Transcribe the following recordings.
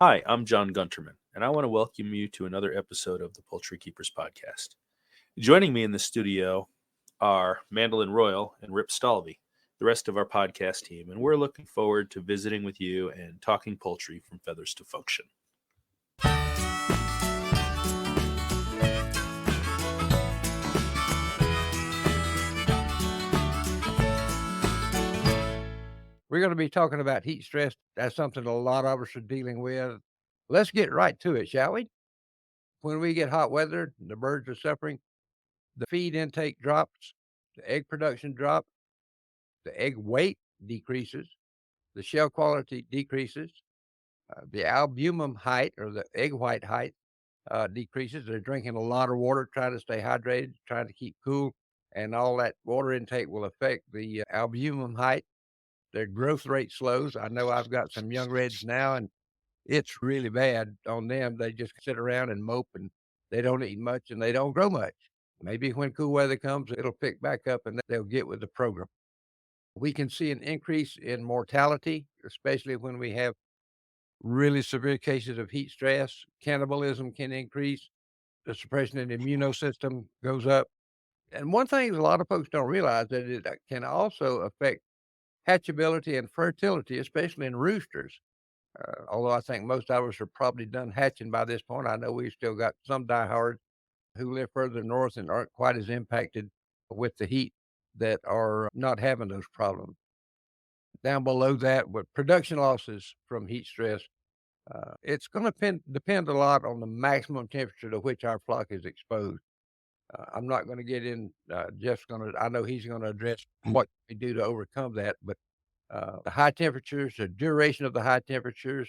Hi, I'm John Gunterman, and I want to welcome you to another episode of the Poultry Keepers Podcast. Joining me in the studio are Mandolin Royal and Rip Stalvey, the rest of our podcast team, and we're looking forward to visiting with you and talking poultry from feathers to function. We're going to be talking about heat stress. That's something a lot of us are dealing with. Let's get right to it, shall we? When we get hot weather, the birds are suffering. The feed intake drops, the egg production drops, the egg weight decreases, the shell quality decreases, the albumin height or the egg white height decreases. They're drinking a lot of water, trying to stay hydrated, trying to keep cool, and all that water intake will affect the albumin height. Their growth rate slows. I know I've got some young reds now, and it's really bad on them. They just sit around and mope, and they don't eat much and they don't grow much. Maybe when cool weather comes, it'll pick back up and they'll get with the program. We can see an increase in mortality, especially when we have really severe cases of heat stress. Cannibalism can increase. The suppression of the immune system goes up. And one thing a lot of folks don't realize that it can also affect hatchability and fertility, especially in roosters. Although I think most of us are probably done hatching by this point, I know we've still got some diehards who live further north and aren't quite as impacted with the heat that are not having those problems. Down below that, with production losses from heat stress, it's going to depend a lot on the maximum temperature to which our flock is exposed. I'm not going to get in. Jeff's going to. I know he's going to address what we do to overcome that. But the high temperatures, the duration of the high temperatures,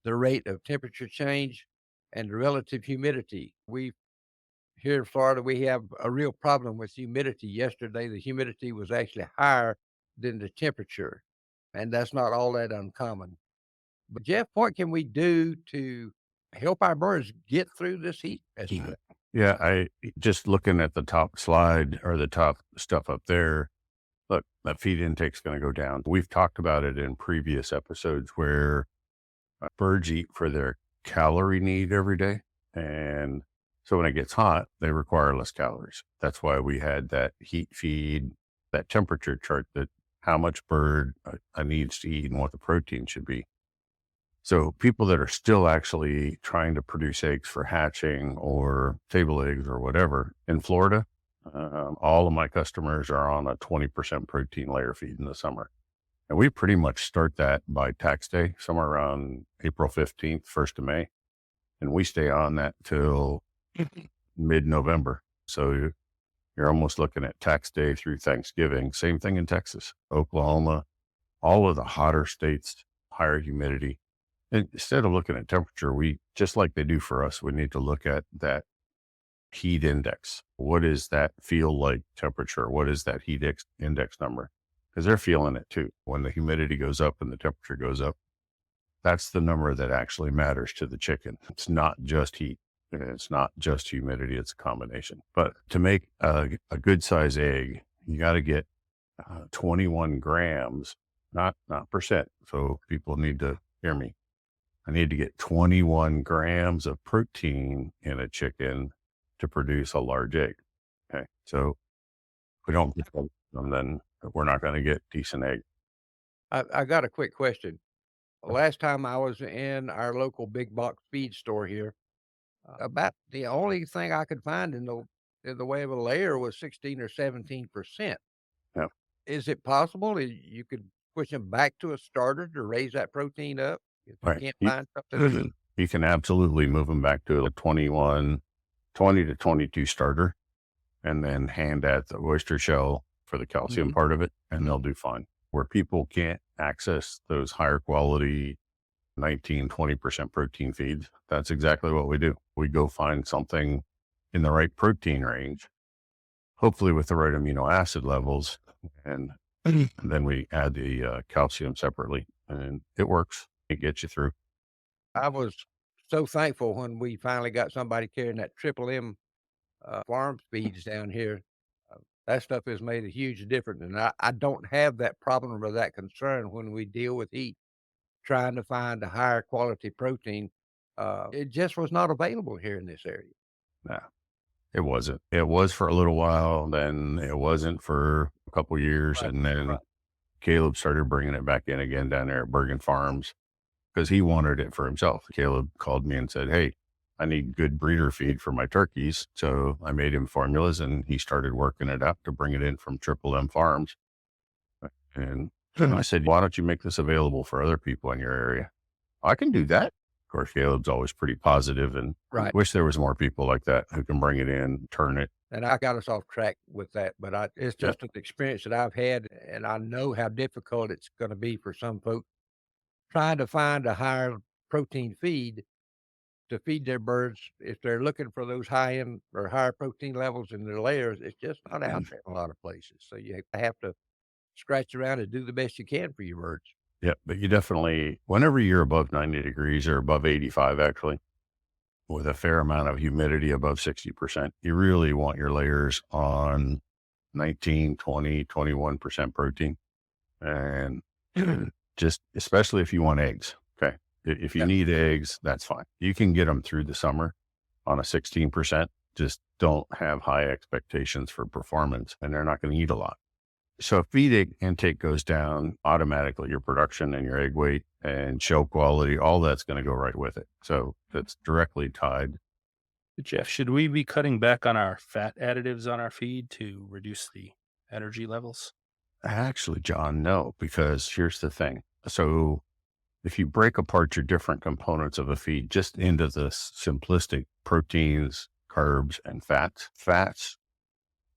the rate of temperature change, and the relative humidity. Here in Florida, we have a real problem with humidity. Yesterday, the humidity was actually higher than the temperature, and that's not all that uncommon. But Jeff, what can we do to help our birds get through this heat? Yeah, I just looking at the top slide or the top stuff up there. Look, that feed intake's going to go down. We've talked about it in previous episodes where birds eat for their calorie need every day. And so when it gets hot, they require less calories. That's why we had that heat feed, that temperature chart that how much bird needs to eat and what the protein should be. So people that are still actually trying to produce eggs for hatching or table eggs or whatever in Florida, all of my customers are on a 20% protein layer feed in the summer. And we pretty much start that by tax day, somewhere around April 15th, 1st of May. And we stay on that till mid-November. So you're almost looking at tax day through Thanksgiving. Same thing in Texas, Oklahoma, all of the hotter states, higher humidity. And instead of looking at temperature, we, just like they do for us, we need to look at that heat index. What does that feel like temperature? What is that heat index number? Because they're feeling it too. When the humidity goes up and the temperature goes up, that's the number that actually matters to the chicken. It's not just heat. It's not just humidity. It's a combination. But to make a good size egg, you got to get 21 grams, not percent. So people need to hear me. I need to get 21 grams of protein in a chicken to produce a large egg. Okay. So if we don't get them, then we're not going to get decent egg. I got a quick question. Last time I was in our local big box feed store here, about the only thing I could find in the way of a layer was 16 or 17%. Yeah. Is it possible that you could push them back to a starter to raise that protein up? If you Right. can't find something. You can absolutely move them back to a 20 to 22 starter and then hand at the oyster shell for the calcium part of it, and they'll do fine. Where people can't access those higher quality 19, 20% protein feeds, that's exactly what we do. We go find something in the right protein range, hopefully with the right amino acid levels, and then we add the calcium separately, and it works. It gets you through. I was so thankful when we finally got somebody carrying that Triple M farm feeds down here. That stuff has made a huge difference, and I don't have that problem or that concern when we deal with heat. trying to find a higher quality protein. It just was not available here in this area. No, it wasn't. It was for a little while, then it wasn't for a couple years, Right, and then right. Caleb started bringing it back in again down there at Bergen Farms because he wanted it for himself. Caleb called me and said, "Hey, I need good breeder feed for my turkeys." So I made him formulas, and he started working it up to bring it in from Triple M Farms. And I said, "Why don't you make this available for other people in your area?" "I can do that." Of course, Caleb's always pretty positive, and Right. wish there was more people like that who can bring it in, turn it. And I got us off track with that, but it's Yeah. just an experience that I've had, and I know how difficult it's going to be for some folks trying to find a higher protein feed to feed their birds. If they're looking for those high end or higher protein levels in their layers, it's just not out there in a lot of places. So you have to scratch around and do the best you can for your birds. Yeah, but you definitely, whenever you're above 90 degrees or above 85, actually, with a fair amount of humidity above 60%, you really want your layers on 19, 20, 21% protein. And just, especially if you want eggs. Okay. If you Yeah. need eggs, that's fine. You can get them through the summer on a 16%. Just don't have high expectations for performance, and they're not going to eat a lot. So if feed intake goes down, automatically your production and your egg weight and show quality, all that's going to go right with it. So that's directly tied. Jeff, should we be cutting back on our fat additives on our feed to reduce the energy levels? Actually, John, no, because here's the thing. So if you break apart your different components of a feed just into the simplistic proteins, carbs, and fats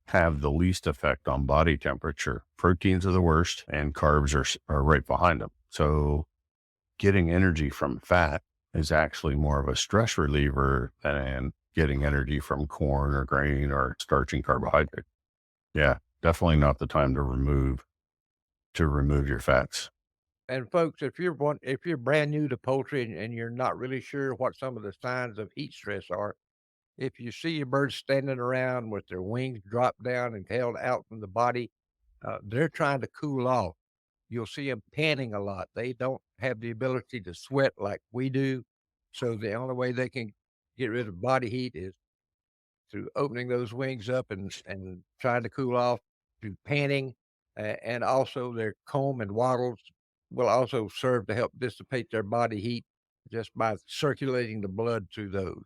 have the least effect on body temperature. Proteins are the worst, and carbs are right behind them. So getting energy from fat is actually more of a stress reliever than getting energy from corn or grain or starch and carbohydrate. Yeah, definitely not the time to remove your fats. And folks, if you're brand new to poultry and you're not really sure what some of the signs of heat stress are, if you see your birds standing around with their wings dropped down and held out from the body, they're trying to cool off. You'll see them panting a lot. They don't have the ability to sweat like we do. So the only way they can get rid of body heat is through opening those wings up and trying to cool off, through panting, and also their comb and wattles will also serve to help dissipate their body heat just by circulating the blood through those.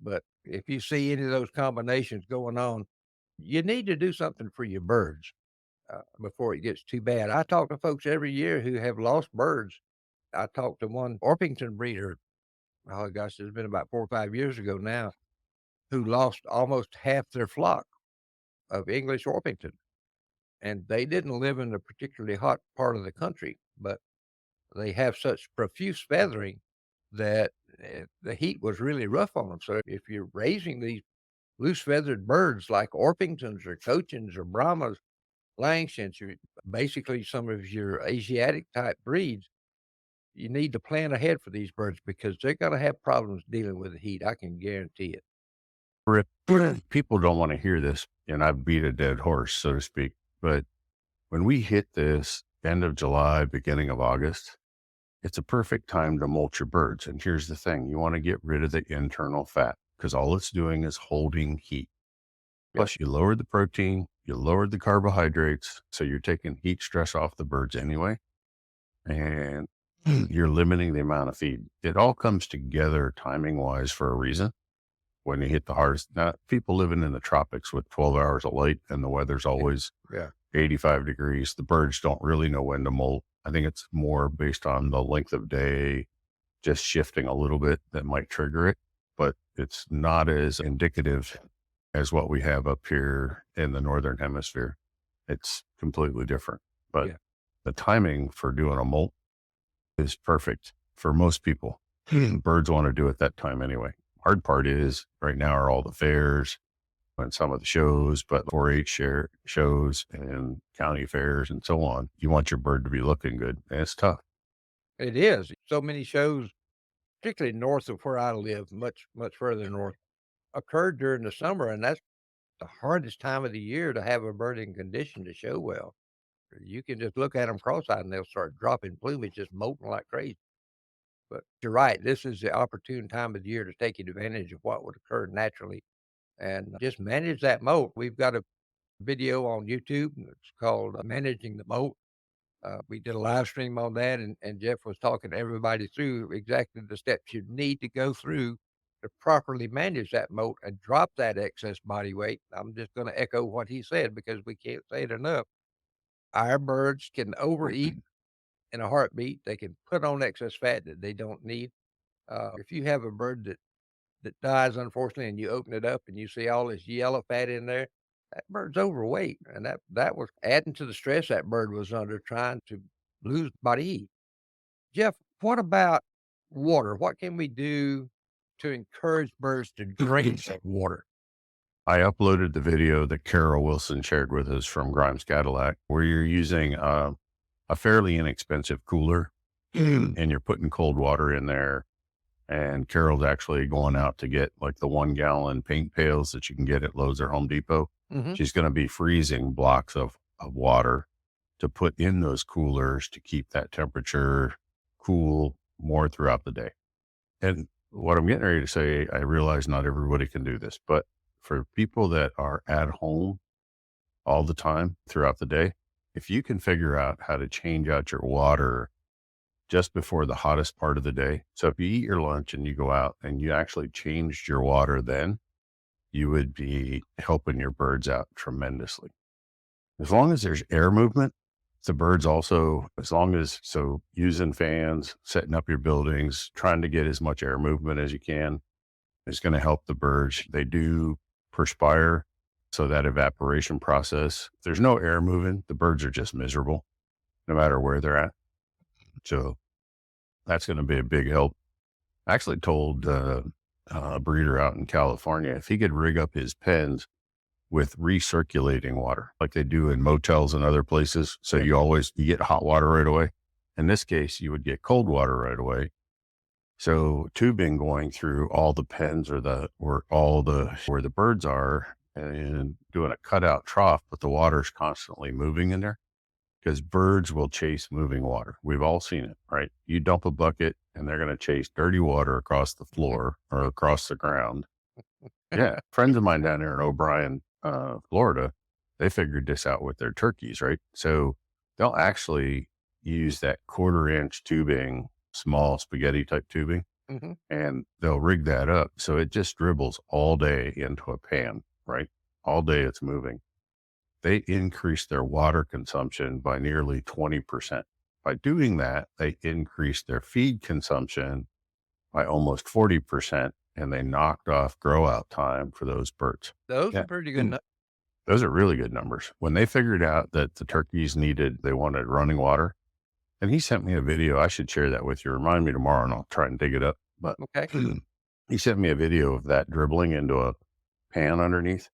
But if you see any of those combinations going on, you need to do something for your birds before it gets too bad. I talk to folks every year who have lost birds. I talked to one Orpington breeder. Oh gosh, it's been about 4 or 5 years ago now, who lost almost half their flock of English Orpington, and they didn't live in a particularly hot part of the country, but they have such profuse feathering that the heat was really rough on them. So if you're raising these loose feathered birds like Orpingtons or Cochins or Brahmas, Langshans, basically some of your Asiatic type breeds, you need to plan ahead for these birds because they're going to have problems dealing with the heat. I can guarantee it. Rip, people don't want to hear this, and I beat a dead horse, so to speak. But when we hit this end of July, beginning of August, it's a perfect time to mulch your birds. And here's the thing. You want to get rid of the internal fat because all it's doing is holding heat. Plus, you lowered the protein, you lowered the carbohydrates, so you're taking heat stress off the birds anyway, and you're limiting the amount of feed. It all comes together timing-wise for a reason. When you hit the hardest, now people living in the tropics with 12 hours of light and the weather's always Yeah. 85 degrees, the birds don't really know when to molt. I think it's more based on the length of day, just shifting a little bit that might trigger it, but it's not as indicative as what we have up here in the Northern Hemisphere. It's completely different, but Yeah. the timing for doing a molt is perfect for most people. Birds want to do it that time anyway. Hard part is right now are all the fairs and some of the shows, but 4-H shows and county fairs and so on. You want your bird to be looking good, and it's tough. It is. So many shows, particularly north of where I live, much further north, occurred during the summer, and that's the hardest time of the year to have a bird in condition to show well. You can just look at them cross-eyed and they'll start dropping plumage, just molting like crazy. But you're right. This is the opportune time of the year to take advantage of what would occur naturally and just manage that molt. We've got a video on YouTube. It's called Managing the Molt. We did a live stream on that, and Jeff was talking to everybody through exactly the steps you need to go through to properly manage that molt and drop that excess body weight. I'm just going to echo what he said because we can't say it enough. Our birds can overeat in a heartbeat. They can put on excess fat that they don't need. If you have a bird that dies, unfortunately, and you open it up and you see all this yellow fat in there, that bird's overweight. And that was adding to the stress that bird was under trying to lose body heat. Jeff, what about water? What can we do to encourage birds to drink water? I uploaded the video that Carol Wilson shared with us from Grimes Cadillac, where you're using a fairly inexpensive cooler and you're putting cold water in there. And Carol's actually going out to get like the 1 gallon paint pails that you can get at Lowe's or Home Depot. Mm-hmm. She's going to be freezing blocks of water to put in those coolers to keep that temperature cool more throughout the day. And what I'm getting ready to say, I realize not everybody can do this, but for people that are at home all the time throughout the day, if you can figure out how to change out your water just before the hottest part of the day. So if you eat your lunch and you go out and you actually changed your water, then you would be helping your birds out tremendously. As long as there's air movement, the birds also, so using fans, setting up your buildings, trying to get as much air movement as you can is going to help the birds. They do perspire. So that evaporation process, if there's no air moving, the birds are just miserable no matter where they're at. So that's going to be a big help. I actually told a breeder out in California, if he could rig up his pens with recirculating water, like they do in motels and other places. So you get hot water right away. In this case, you would get cold water right away. So tubing going through all the pens where the birds are and doing a cutout trough, but the water's constantly moving in there. Because birds will chase moving water. We've all seen it, right? You dump a bucket and they're going to chase dirty water across the floor or across the ground. Yeah. Friends of mine down there in O'Brien, Florida, they figured this out with their turkeys, right? So they'll actually use that 1/4-inch tubing, small spaghetti type tubing, and they'll rig that up. So it just dribbles all day into a pan, right? All day it's moving. They increase their water consumption by nearly 20%. By doing that, they increase their feed consumption by almost 40%, and they knocked off grow out time for those birds. Those are pretty good. Those are really good numbers. When they figured out that the turkeys they wanted running water, and he sent me a video. I should share that with you. Remind me tomorrow and I'll try and dig it up. But he sent me a video of that dribbling into a pan underneath.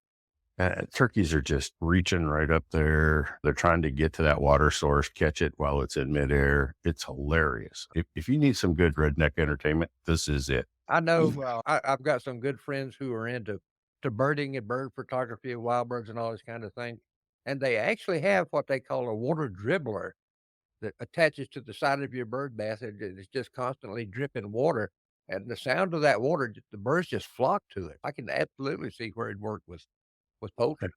Turkeys are just reaching right up there. They're trying to get to that water source, catch it while it's in midair. It's hilarious. If you need some good redneck entertainment, this is it. I know I've got some good friends who are into birding and bird photography of wild birds and all this kind of thing. And they actually have what they call a water dribbler that attaches to the side of your bird bath. It's just constantly dripping water. And the sound of that water, the birds just flock to it. I can absolutely see where it'd work with poultry.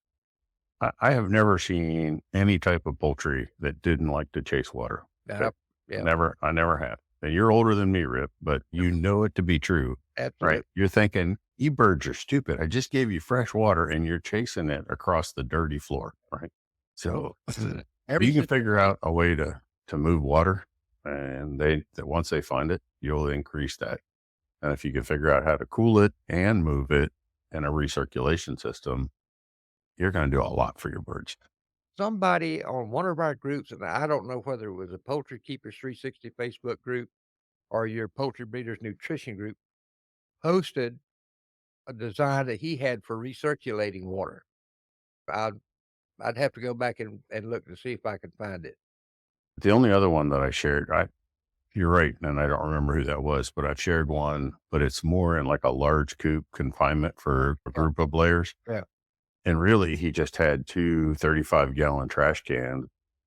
I have never seen any type of poultry that didn't like to chase water. I never have. And you're older than me, Rip, but you know it to be true. Absolutely. Right? You're thinking, you birds are stupid. I just gave you fresh water and you're chasing it across the dirty floor, right? So you can figure out a way to move water, and once they find it, you'll increase that. And if you can figure out how to cool it and move it in a recirculation system, you're going to do a lot for your birds. Somebody on one of our groups, and I don't know whether it was a Poultry Keepers 360 Facebook group or your Poultry Breeders Nutrition group, posted a design that he had for recirculating water. I'd have to go back and look to see if I could find it. The only other one that I shared, you're right, and I don't remember who that was, but I've shared one, but it's more in like a large coop confinement for a group of layers. Yeah. And really, he just had 2 35-gallon trash cans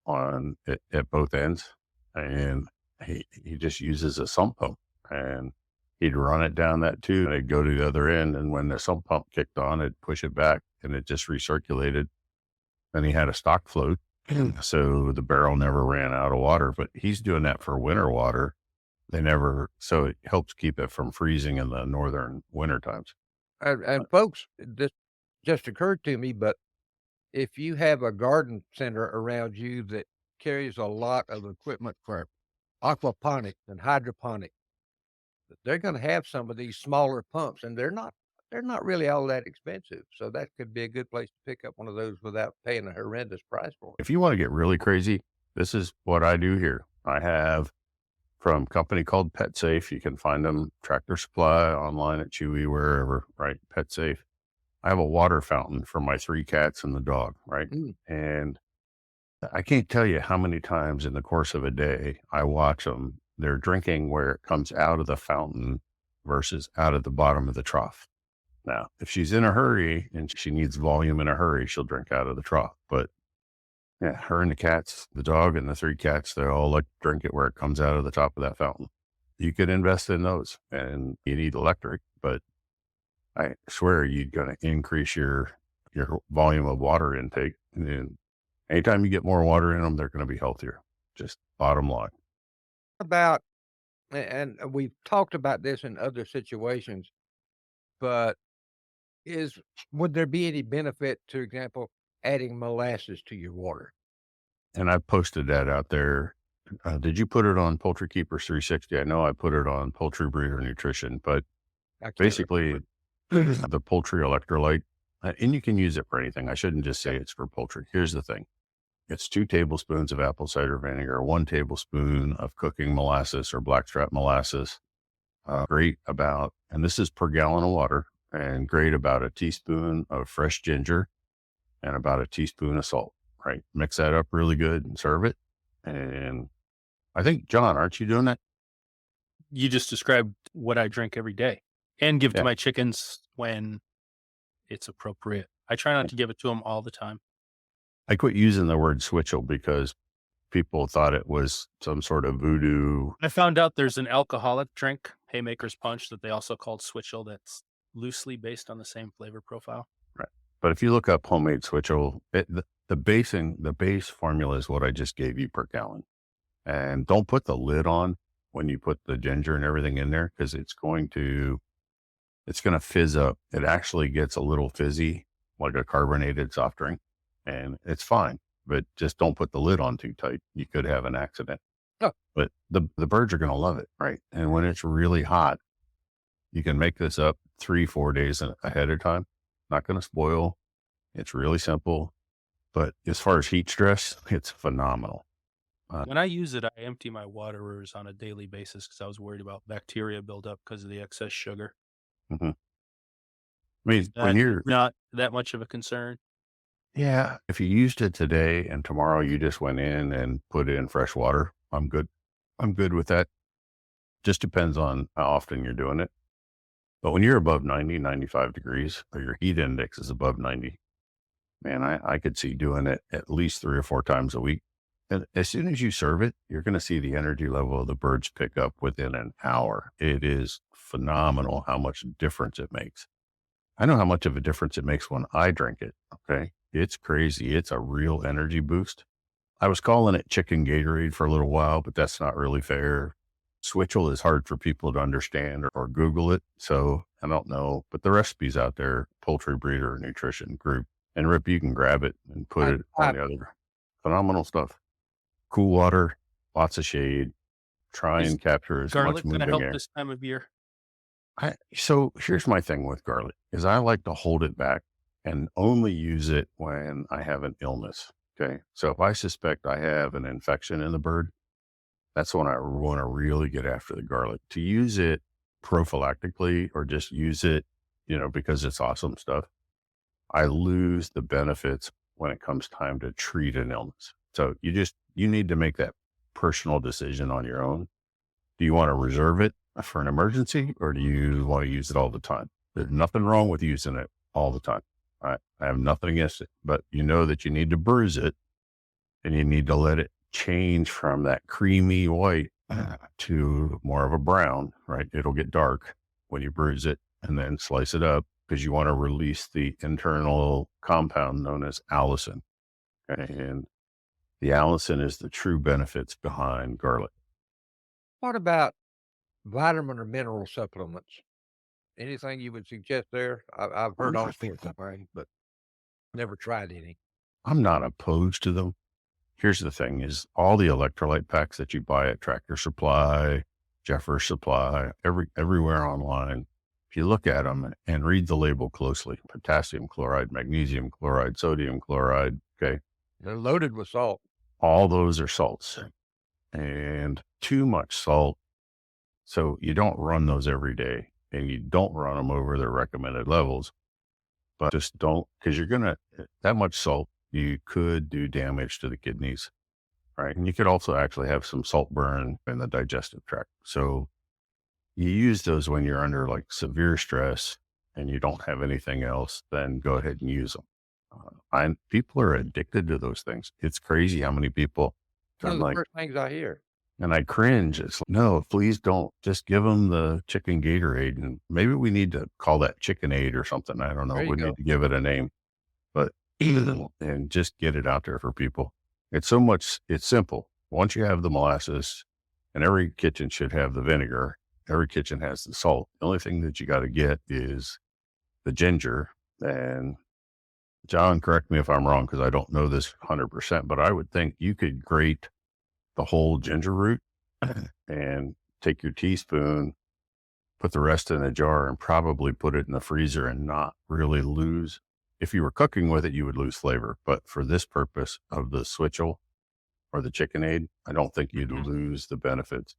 at both ends, and he just uses a sump pump, and he'd run it down that tube, and it'd go to the other end, and when the sump pump kicked on, it'd push it back, and it just recirculated. Then he had a stock float, so the barrel never ran out of water. But he's doing that for winter water. So it helps keep it from freezing in the northern winter times. And folks, this just occurred to me, but if you have a garden center around you that carries a lot of equipment for aquaponics and hydroponics, they're going to have some of these smaller pumps, and they're not really all that expensive. So that could be a good place to pick up one of those without paying a horrendous price for it. If you want to get really crazy, this is what I do here. I have from a company called Pet Safe. You can find them Tractor Supply, online at Chewy, wherever, right? Pet Safe. I have a water fountain for my 3 cats and the dog, right? And I can't tell you how many times in the course of a day I watch them. They're drinking where it comes out of the fountain versus out of the bottom of the trough. Now, if she's in a hurry and she needs volume in a hurry, she'll drink out of the trough. But yeah, her and the cats, the dog and the 3 cats, they all like to drink it where it comes out of the top of that fountain. You could invest in those, and you need electric, but I swear you're going to increase your volume of water intake. And then anytime you get more water in them, they're going to be healthier. Just bottom line. About, and we've talked about this in other situations, but would there be any benefit, to example, adding molasses to your water? And I posted that out there. Did you put it on Poultry Keepers 360? I know I put it on Poultry Breeder Nutrition, but basically the poultry electrolyte, and you can use it for anything. I shouldn't just say it's for poultry. Here's the thing. It's 2 tablespoons of apple cider vinegar, 1 tablespoon of cooking molasses or blackstrap molasses. And this is per gallon of water, and grate about a teaspoon of fresh ginger and about a teaspoon of salt, right? Mix that up really good and serve it. And I think, John, aren't you doing that? You just described what I drink every day and give to my chickens when it's appropriate. I try not to give it to them all the time. I quit using the word switchel because people thought it was some sort of voodoo. I found out there's an alcoholic drink, Haymaker's Punch, that they also called switchel, that's loosely based on the same flavor profile. Right. But if you look up homemade switchel, the base formula is what I just gave you per gallon. And don't put the lid on when you put the ginger and everything in there, because it's going to fizz up. It actually gets a little fizzy, like a carbonated soft drink, and it's fine. But just don't put the lid on too tight. You could have an accident. Oh. But the birds are going to love it, right? And when it's really hot, you can make this up 3-4 days ahead of time. Not going to spoil. It's really simple. But as far as heat stress, it's phenomenal. When I use it, I empty my waterers on a daily basis because I was worried about bacteria buildup because of the excess sugar. Mm-hmm. I mean, when you're not that much of a concern. Yeah. If you used it today and tomorrow you just went in and put in fresh water, I'm good. I'm good with that. Just depends on how often you're doing it. But when you're above 90, 95 degrees, or your heat index is above 90, man, I could see doing it at least 3 or 4 times a week. And as soon as you serve it, you're going to see the energy level of the birds pick up within an hour. It is phenomenal how much difference it makes. I know how much of a difference it makes when I drink it. Okay. It's crazy. It's a real energy boost. I was calling it chicken Gatorade for a little while, but that's not really fair. Switchel is hard for people to understand or Google it. So I don't know, but the recipe's out there, Poultry Breeder Nutrition Group. And Rip, you can grab it and put it on the other. Phenomenal stuff. Cool water, lots of shade. Try and capture as much garlic moving going to help air. this time of year? So here's my thing with garlic is I like to hold it back and only use it when I have an illness. Okay. So if I suspect I have an infection in the bird, that's when I want to really get after the garlic. To use it prophylactically or just use it, because it's awesome stuff, I lose the benefits when it comes time to treat an illness. So you need to make that personal decision on your own. Do you want to reserve it for an emergency or do you want to use it all the time? There's nothing wrong with using it all the time. I have nothing against it, but you know that you need to bruise it and you need to let it change from that creamy white to more of a brown, right? It'll get dark when you bruise it, and then slice it up because you want to release the internal compound known as allicin. Okay? And the allicin is the true benefits behind garlic. What about vitamin or mineral supplements? Anything you would suggest there? I've heard all sorts of things, but never tried any. I'm not opposed to them. Here's the thing is all the electrolyte packs that you buy at Tractor Supply, Jeffers Supply, everywhere online, if you look at them and read the label closely, potassium chloride, magnesium chloride, sodium chloride, okay, They're loaded with salt. all those are salts and too much salt. So you don't run those every day and you don't run them over their recommended levels, but just don't, because you're going to, that much salt, you could do damage to the kidneys, right? And you could also actually have some salt burn in the digestive tract. So you use those when you're under like severe stress and you don't have anything else, then go ahead and use them. People are addicted to those things. It's crazy how many people. One of the Like, first things I hear. and I cringe. It's like, no, please don't. Just give them the chicken Gatorade. And maybe we need to call that Chicken Aid or something. I don't know. There you We go. need to give it a name, but and just get it out there for people. It's simple. Once you have the molasses, and every kitchen should have the vinegar, every kitchen has the salt. The only thing that you got to get is the ginger. And John, correct me if I'm wrong, because I don't know this 100%, but I would think you could grate the whole ginger root and take your teaspoon, put the rest in a jar, and probably put it in the freezer and not really lose. If you were cooking with it, you would lose flavor. But for this purpose of the switchel or the chicken aid, I don't think you'd lose the benefits.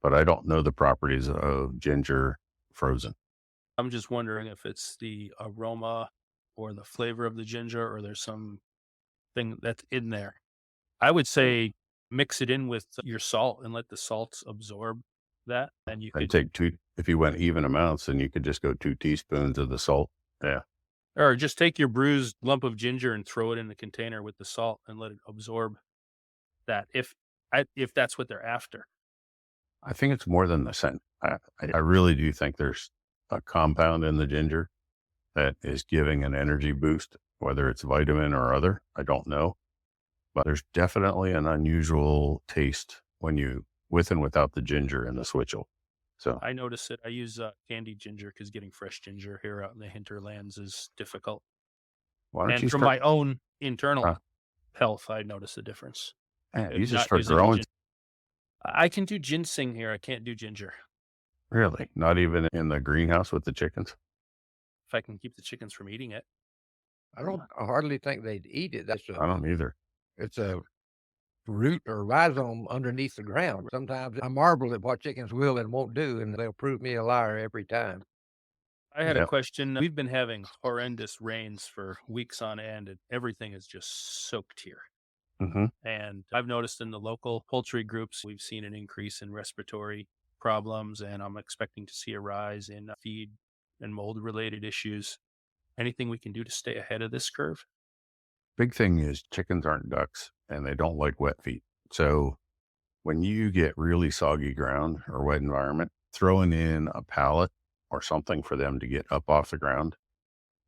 But I don't know the properties of ginger frozen. I'm just wondering if it's the aroma or the flavor of the ginger, or there's something that's in there. I would say mix it in with your salt and let the salts absorb that. And you I'd could, take two, if you went even amounts, then you could just go 2 teaspoons of the salt. Yeah. or just take your bruised lump of ginger and throw it in the container with the salt and let it absorb that. If that's what they're after. I think it's more than the scent. I really do think there's a compound in the ginger that is giving an energy boost, whether it's vitamin or other. I don't know, but there's definitely an unusual taste when you, with and without the ginger in the switchel. So I notice it. I use candied ginger because getting fresh ginger here out in the hinterlands is difficult. why don't And you from start? my own internal Uh, health, I notice a difference. you just Not start using the growing. I can do ginseng here. I can't do ginger. Really, not even in the greenhouse with the chickens. If I can keep the chickens from eating it. I hardly think they'd eat it. I don't either. It's a root or rhizome underneath the ground. Sometimes I marvel at what chickens will and won't do, and they'll prove me a liar every time. I had a Yep. question. We've been having horrendous rains for weeks on end, and everything is just soaked here. hmm And I've noticed in the local poultry groups, we've seen an increase in respiratory problems, and I'm expecting to see a rise in feed and mold related issues. Anything we can do to stay ahead of this curve? Big thing is chickens aren't ducks and they don't like wet feet. So when you get really soggy ground or wet environment, throwing in a pallet or something for them to get up off the ground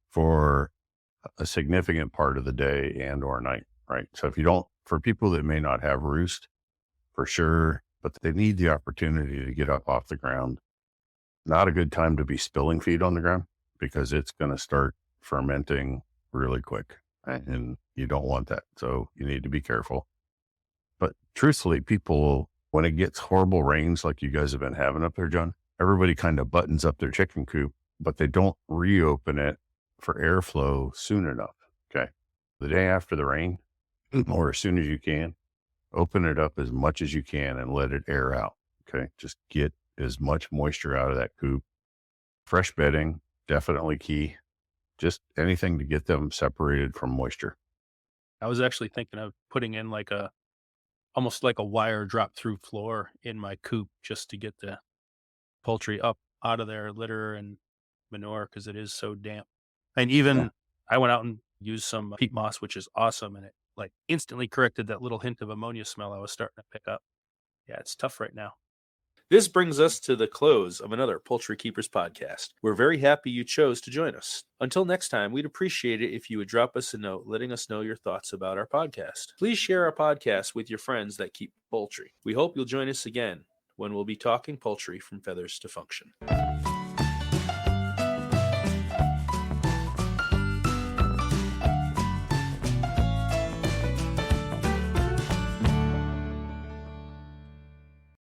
for a significant part of the day and or night, right? So if you don't, for people that may not have roost, for sure, but they need the opportunity to get up off the ground. Not a good time to be spilling feed on the ground because it's going to start fermenting really quick and you don't want that. So you need to be careful. But truthfully, people, when it gets horrible rains like you guys have been having up there, John, everybody kind of buttons up their chicken coop, but they don't reopen it for airflow soon enough. Okay. The day after the rain, or as soon as you can, open it up as much as you can and let it air out. Okay. Just get as much moisture out of that coop. Fresh bedding, definitely key. Just anything to get them separated from moisture. I was actually thinking of putting in almost like a wire drop through floor in my coop just to get the poultry up out of their litter and manure because it is so damp. And even I went out and used some peat moss, which is awesome, and it like instantly corrected that little hint of ammonia smell I was starting to pick up. Yeah, it's tough right now. This brings us to the close of another Poultry Keepers podcast. We're very happy you chose to join us. Until next time, we'd appreciate it if you would drop us a note letting us know your thoughts about our podcast. Please share our podcast with your friends that keep poultry. We hope you'll join us again when we'll be talking poultry from feathers to function.